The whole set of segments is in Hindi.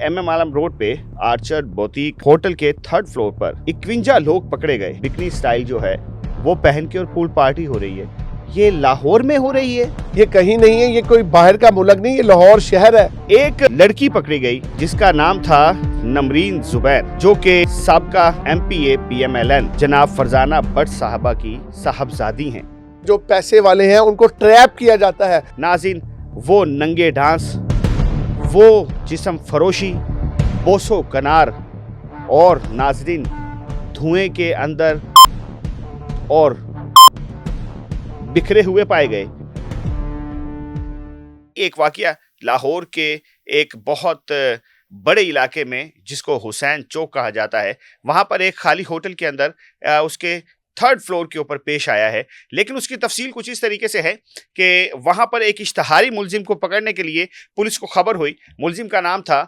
MM आलम रोड पे आर्चर्ड बोतीक होटल के 3rd फ्लोर पर 51 लोग पकड़े गए। बिकनी स्टाइल जो है वो पहन के और पूल पार्टी हो रही है। ये लाहौर में हो रही है, ये कहीं नहीं है, ये कोई बाहर का मुल्क नहीं, ये लाहौर शहर है। एक लड़की पकड़ी गई जिसका नाम था नमरीन जुबैर, जो कि साबका MPA PMLN जनाब फरजाना भट्ट साहबा की साहबजादी हैं। जो पैसे वाले हैं उनको ट्रैप किया जाता है। नाज़रीन, वो नंगे डांस, वो जिस्म फरोशी, बोसो कनार और नाज़रीन धुएं के अंदर और बिखरे हुए पाए गए। एक वाकया लाहौर के एक बहुत बड़े इलाके में जिसको हुसैन चौक कहा जाता है, वहां पर एक खाली होटल के अंदर उसके 3rd फ्लोर के ऊपर पेश आया है। लेकिन उसकी तफसील कुछ इस तरीके से है कि वहां पर एक इश्तहारी मुलजिम को पकड़ने के लिए पुलिस को खबर हुई। मुलजिम का नाम था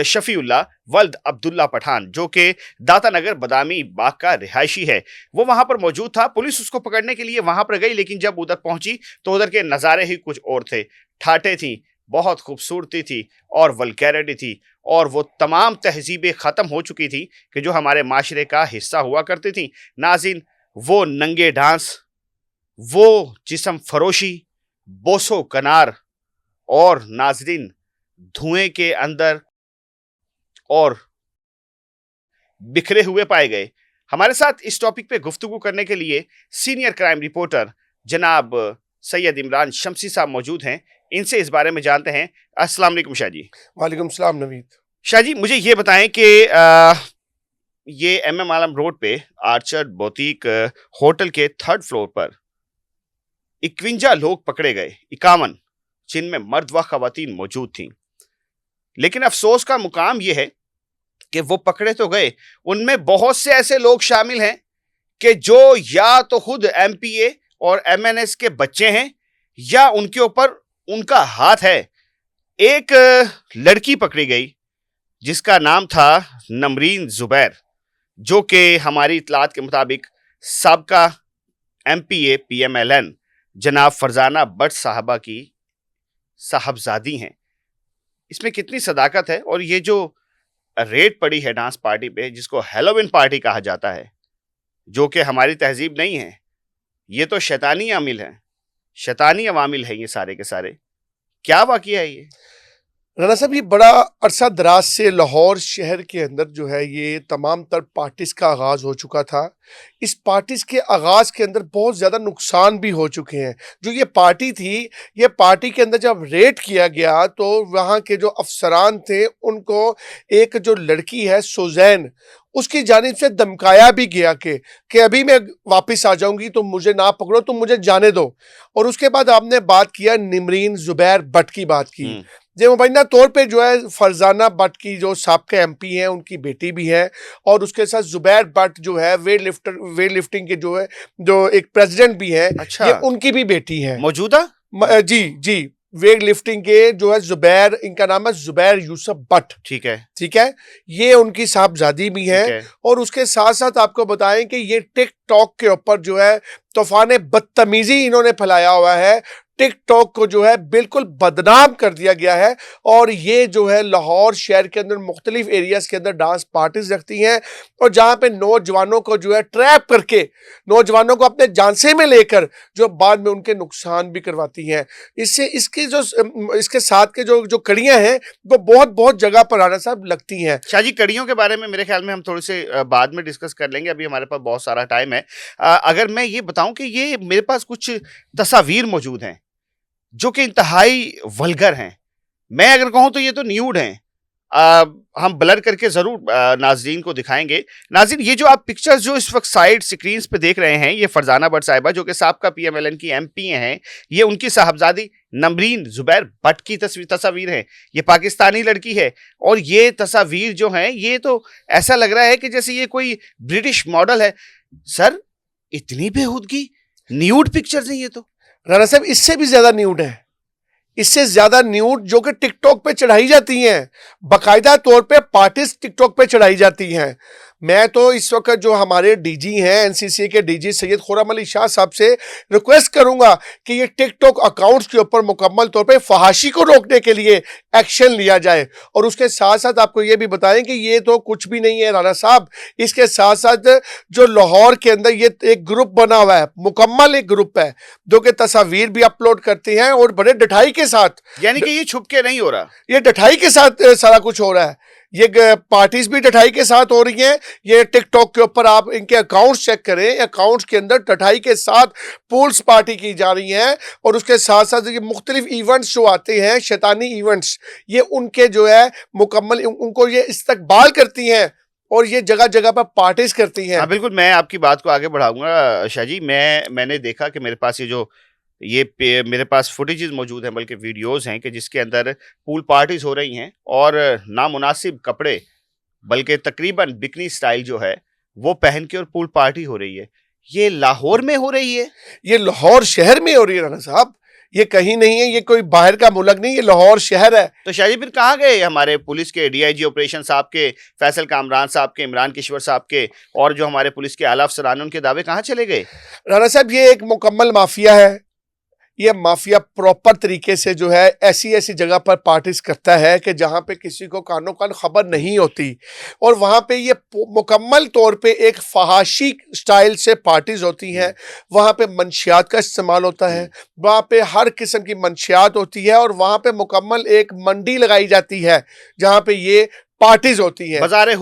शफीउल्लाह वल्द अब्दुल्ला पठान, जो कि दाता नगर बदामी बाग का रिहायशी है। वो वहां पर मौजूद था। पुलिस उसको पकड़ने के लिए वहां पर गई, लेकिन जब उधर पहुंची तो उधर के नज़ारे ही कुछ और थे। ठाटे थी, बहुत खूबसूरती थी और वल्गैरिटी थी, और वो तमाम तहजीबें ख़त्म हो चुकी थी कि जो हमारे माशरे का हिस्सा हुआ करती थी। नाज़रीन, वो नंगे डांस, वो जिस्म फरोशी, बोसो कनार और नाज़रीन धुएं के अंदर और बिखरे हुए पाए गए। हमारे साथ इस टॉपिक पे गुफ्तगू करने के लिए सीनियर क्राइम रिपोर्टर जनाब सैयद इमरान शमसी साहब मौजूद हैं। इनसे इस बारे में जानते हैं। अस्सलाम वालेकुम शाह जी। वालेकुम सलाम नवीद। शाह जी, मुझे ये बताएं कि ये MM आलम रोड पे आर्चर्ड बोतीक होटल के 3rd फ्लोर पर 51 लोग पकड़े गए, 51, जिनमें मर्द व खवातीन मौजूद थीं। लेकिन अफसोस का मुकाम ये है कि वो पकड़े तो गए, उनमें बहुत से ऐसे लोग शामिल हैं कि जो या तो खुद MPA और MNS के बच्चे हैं या उनके ऊपर उनका हाथ है। एक लड़की पकड़ी गई जिसका नाम था नमरीन जुबैर, जो कि हमारी इतलात के मुताबिक साबका MPA PMLN जनाब फरजाना भट्ट साहबा की साहबजादी हैं। इसमें कितनी सदाकत है। और ये जो रेड पड़ी है डांस पार्टी पे, जिसको हैलोवीन पार्टी कहा जाता है, जो कि हमारी तहजीब नहीं है, ये तो शैतानी आमिल है, शैतानी अवामिल है ये सारे के सारे। क्या वाकया है ये? राना साहब, ये बड़ा अरसा दराज से लाहौर शहर के अंदर जो है ये तमाम तर पार्टीज़ का आगाज़ हो चुका था। इस पार्टीज़ के आगाज़ के अंदर बहुत ज़्यादा नुकसान भी हो चुके हैं। जो ये पार्टी थी, ये पार्टी के अंदर जब रेड किया गया तो वहाँ के जो अफसरान थे उनको एक जो लड़की है सुजैन, उसकी जानिब से धमकाया भी गया कि अभी मैं वापस आ जाऊंगी, तो मुझे ना पकड़ो, तुम मुझे जाने दो। और उसके बाद आपने बात किया नमरीन जुबैर भट्ट की बात की, जो मुबैना तौर पे जो है फरजाना भट्ट की जो साबका MP हैं, उनकी बेटी भी है। और उसके साथ जुबैर भट्ट जो है वेट लिफ्टिंग के जो है जो एक प्रेसिडेंट भी है। अच्छा। ये उनकी भी बेटी है मौजूदा। जी, वेट लिफ्टिंग के जो है जुबैर, इनका नाम है जुबैर यूसुफ भट्ट। ठीक है, ठीक है, ये उनकी साहबजादी भी है। और उसके साथ साथ आपको बताएं कि ये टिकटॉक के ऊपर जो है तूफान बदतमीजी इन्होंने फैलाया हुआ है। टिकटॉक को जो है बिल्कुल बदनाम कर दिया गया है। और ये जो है लाहौर शहर के अंदर मुख्तलिफ एरियाज के अंदर डांस पार्टीज रखती हैं, और जहाँ पे नौजवानों को जो है ट्रैप करके, नौजवानों को अपने झांसे में लेकर जो बाद में उनके नुकसान भी करवाती हैं। इसके साथ के जो कड़ियाँ हैं वो बहुत जगह पर राना साहब लगती हैं। शाह जी, कड़ियों के बारे में मेरे ख्याल में हम थोड़े से बाद में डिस्कस कर लेंगे, अभी हमारे पास बहुत सारा टाइम है। अगर मैं ये बताऊं कि ये मेरे पास कुछ तस्वीर मौजूद हैं जो कि इंतहाई वल्गर हैं। मैं अगर कहूं तो ये तो न्यूड हैं। हम ब्लर करके जरूर नाजरीन को दिखाएंगे। नाजरीन, ये जो आप पिक्चर्स जो इस वक्त साइड स्क्रीन पे देख रहे हैं, ये फरजाना भट्ट साहिबा जो कि साबका PMLN की MPA हैं, ये उनकी साहबजादी नमरीन जुबैर भट्ट की तस्वीर है। ये पाकिस्तानी लड़की है, और ये तस्वीर जो है ये तो ऐसा लग रहा है कि जैसे ये कोई ब्रिटिश मॉडल है। सर, इतनी बेहूदगी, न्यूड पिक्चर्स हैं ये तो। राना साहब, इससे भी ज्यादा न्यूड है, इससे ज्यादा न्यूड जो कि टिकटॉक पे चढ़ाई जाती हैं, बाकायदा तौर पे पार्टीज टिकटॉक पे चढ़ाई जाती हैं। मैं तो इस वक्त जो हमारे डीजी हैं, एनसीसी के डीजी सैयद खुर्रम अली शाह साहब से रिक्वेस्ट करूंगा कि ये टिकटॉक अकाउंट्स के ऊपर मुकम्मल तौर पे फहाशी को रोकने के लिए एक्शन लिया जाए। और उसके साथ साथ आपको ये भी बताएं कि ये तो कुछ भी नहीं है राणा साहब, इसके साथ साथ जो लाहौर के अंदर ये एक ग्रुप बना हुआ है, मुकम्मल एक ग्रुप है जो कि तस्वीर भी अपलोड करते हैं और बड़े डठाई के साथ, यानी कि ये छुप के नहीं हो रहा, ये डठाई के साथ सारा कुछ हो रहा है। ये पार्टीज भी डठाई के साथ हो रही हैं। ये टिकटॉक के ऊपर आप इनके अकाउंट्स चेक करें, अकाउंट्स के अंदर डठाई के साथ पूल्स पार्टी की जा रही हैं। और उसके साथ साथ ये मुख्तलिफ इवेंट्स जो आते हैं, शैतानी इवेंट्स, ये उनके जो है मुकम्मल उनको ये इस्तकबाल करती हैं और ये जगह जगह पर पार्टीज करती हैं। हाँ बिल्कुल, मैं आपकी बात को आगे बढ़ाऊंगा शाह जी। मैंने देखा कि मेरे पास मेरे पास फुटेजेस मौजूद हैं, बल्कि वीडियोस हैं कि जिसके अंदर पूल पार्टीज हो रही हैं और नामुनासिब कपड़े, बल्कि तकरीबन बिकनी स्टाइल जो है वो पहन के और पूल पार्टी हो रही है। ये लाहौर में हो रही है, ये लाहौर शहर में हो रही है राणा साहब, ये कहीं नहीं है, ये कोई बाहर का मुल्क नहीं, ये लाहौर शहर है। तो शाह जी फिर कहाँ गए हमारे पुलिस के डीआईजी ऑपरेशन साहब के, फैसल कामरान साहब के, इमरान किश्वर साहब के, और जो हमारे पुलिस के आला अफसरान हैं, उनके दावे कहाँ चले गए? राणा साहब ये एक मुकम्मल माफिया है। ये माफिया प्रॉपर तरीके से जो है ऐसी ऐसी जगह पर पार्टीज करता है कि जहाँ पे किसी को कानो कान खबर नहीं होती, और वहाँ पे ये मुकम्मल तौर पे एक फहाशी स्टाइल से पार्टीज होती हैं। वहाँ पे मंशियात का इस्तेमाल होता है, वहाँ पे हर किस्म की मंशियात होती है, और वहाँ पे मुकम्मल एक मंडी लगाई जाती है जहाँ पे ये पार्टीज होती हैं। बाजार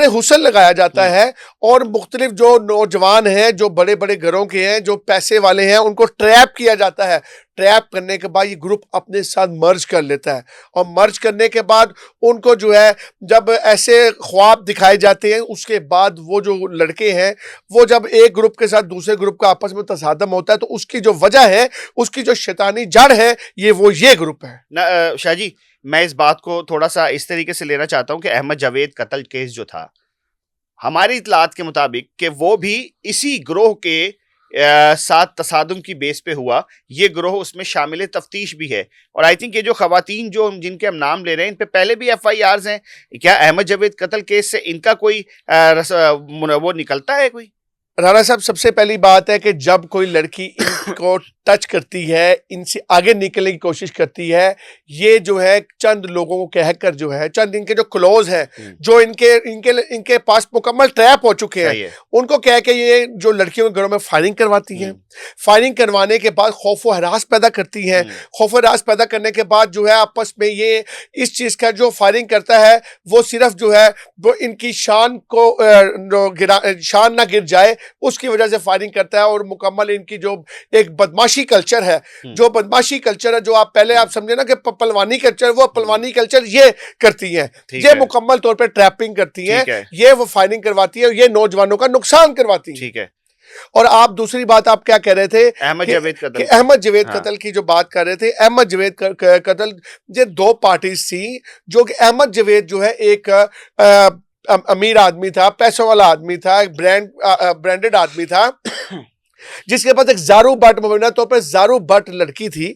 हुसन लगाया जाता है, और मुख्तलिफ जो नौजवान हैं, जो बड़े बड़े घरों के हैं, जो पैसे वाले हैं, उनको ट्रैप किया जाता है। ट्रैप करने के बाद ये ग्रुप अपने साथ मर्ज कर लेता है, और मर्ज करने के बाद उनको जो है जब ऐसे ख्वाब दिखाए जाते हैं, उसके बाद वो जो लड़के हैं वो जब एक ग्रुप के साथ दूसरे ग्रुप का आपस में तसादम होता है, तो उसकी जो वजह है, उसकी जो शैतानी जड़ है, ये ग्रुप है। शाह जी, मैं इस बात को थोड़ा सा इस तरीके से लेना चाहता हूं कि अहमद जावेद कत्ल केस जो था, हमारी इतलात के मुताबिक कि वो भी इसी ग्रोह के साथ तसादुम की बेस पे हुआ। ये ग्रोह उसमें शामिल तफ्तीश भी है, और आई थिंक ये जो खवातीन जो जिनके हम नाम ले रहे हैं, इन पे पहले भी FIRs हैं। क्या अहमद जावेद कत्ल केस से इनका कोई वो निकलता है कोई? राणा साहब, सबसे पहली बात है कि जब कोई लड़की इनको टच करती है, इनसे आगे निकलने की कोशिश करती है, ये जो है चंद लोगों को कहकर जो है, चंद इनके जो क्लोज हैं, जो इनके पास मुकम्मल ट्रैप हो चुके हैं, उनको कह के ये जो लड़कियों के घरों में फायरिंग करवाती हैं। फायरिंग करवाने के बाद खौफ व हरास पैदा करती हैं। खौफ हरास पैदा करने के बाद जो है आपस में ये इस चीज़ का जो फायरिंग करता है, वो सिर्फ जो है वो इनकी शान ना गिर जाए, उसकी वजह से फायरिंग करता है। और मुकम्मल इनकी जो एक बदमाशी कल्चर है, जो बदमाशी कल्चर है, जो आप पहले आप समझे ना कि पलवानी कल्चर, वो पलवानी कल्चर ये करती हैं। ये मुकम्मल तौर पे ट्रैपिंग करती हैं, ये वो फायरिंग करवाती है, ये नौजवानों का नुकसान करवाती है। ठीक है। और आप दूसरी बात आप क्या कह रहे थे? अहमद जावेद कत्ल, अहमद जावेद कत्ल की जो बात कर रहे थे, अहमद जावेद कत्ल, ये दो पार्टीज थी, जो कि अहमद जावेद जो है एक अमीर आदमी था, पैसों वाला आदमी था, एक ब्रांडेड आदमी था, जिसके पास एक जारू बट, मुबैना तौर पर जारू बट लड़की थी।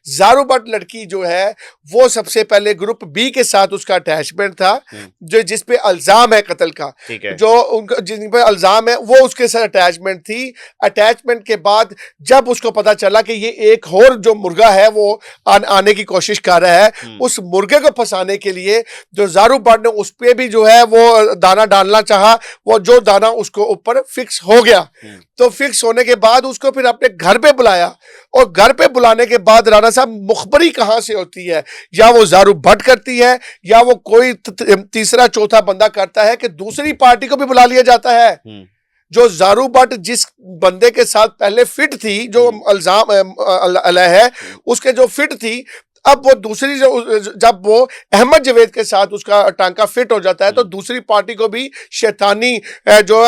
जारू बट लड़की जो है वो सबसे पहले ग्रुप बी के साथ उसका अटैचमेंट था, जो जिस पे इल्जाम है कत्ल का, जो उनका जिन पे इल्जाम है वो उसके साथ अटैचमेंट थी। अटैचमेंट के बाद जब उसको पता चला कि ये एक और जो मुर्गा है वो आने की कोशिश कर रहा है, उस मुर्गे को फंसाने के लिए जो जारू बट ने उस पर भी जो है वो दाना डालना चाहा, वो जो दाना उसको ऊपर फिक्स हो गया। तो फिक्स होने के बाद उसको फिर अपने घर पे बुलाया, और घर पे बुलाने के बाद राणा साहब मुखबरी कहां से होती है? या वो जारू भट्ट करती है, या वो कोई तीसरा चौथा बंदा करता है कि दूसरी पार्टी को भी बुला लिया जाता है। जो जारू भट्ट जिस बंदे के साथ पहले फिट थी, जो इल्जाम है, उसके जो फिट थी, अब वो दूसरी जब वो अहमद जावेद के साथ उसका टांका फिट हो जाता है, तो दूसरी पार्टी को भी शैतानी जो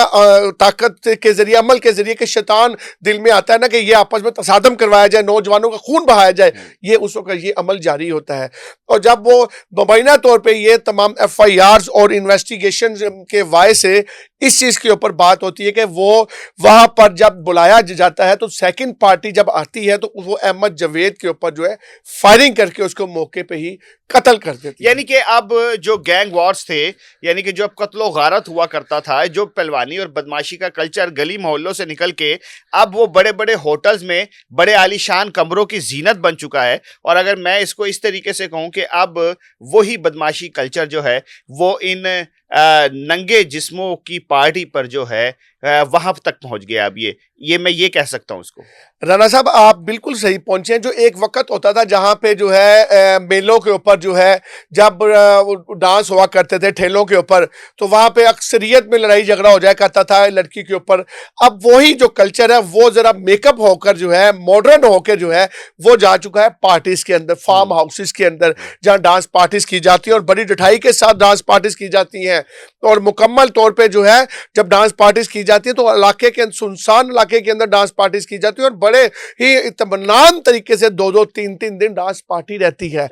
ताकत के जरिए, अमल के जरिए के शैतान दिल में आता है ना कि ये आपस में तसादम करवाया जाए, नौजवानों का खून बहाया जाए, ये उस वक्त ये अमल जारी होता है। और जब वो मुबैना तौर पे ये तमाम FIRs और इन्वेस्टिगेशन के वाय से इस चीज़ के ऊपर बात होती है कि वो वहाँ पर जब बुलाया जाता है, तो सेकंड पार्टी जब आती है, तो वो अहमद जावेद के ऊपर जो है फायरिंग करके उसको मौके पे ही कत्ल कर देती है। यानी कि अब जो गैंग वॉर्स थे, यानी कि जो अब कत्लो गारत हुआ करता था, जो पहलवानी और बदमाशी का कल्चर गली मोहल्लों से निकल के अब वो बड़े बड़े होटल्स में बड़े आलीशान कमरों की जीनत बन चुका है। और अगर मैं इसको इस तरीके से कहूं कि अब वही बदमाशी कल्चर जो है वो इन नंगे जिस्मों की पार्टी पर जो है वहां तक पहुंच गया। अब ये मैं ये कह सकता हूं इसको। राणा साहब, आप बिल्कुल सही पहुंचे हैं। जो एक वक्त होता था जहां पे जो है मेलों के ऊपर जो है जब डांस हुआ करते थे ठेलों के ऊपर, तो वहां पे अक्सरियत में लड़ाई झगड़ा हो जाया करता था लड़की के ऊपर। अब वही जो कल्चर है वो जरा मेकअप होकर जो है मॉडर्न होकर जो है वो जा चुका है पार्टीज के अंदर, फार्म हाउसेस के अंदर, जहां डांस पार्टीज की जाती है और बड़ी ढिठाई के साथ डांस पार्टीज की जाती हैं। और मुकम्मल तौर पे जो है जब डांस पार्टीज की जाती है तो इलाके के सुनसान इलाके के अंदर डांस पार्टीज की जाती है और बड़े ही इत्मीनान तरीके से 2-2 3-3 दिन डांस पार्टी रहती है।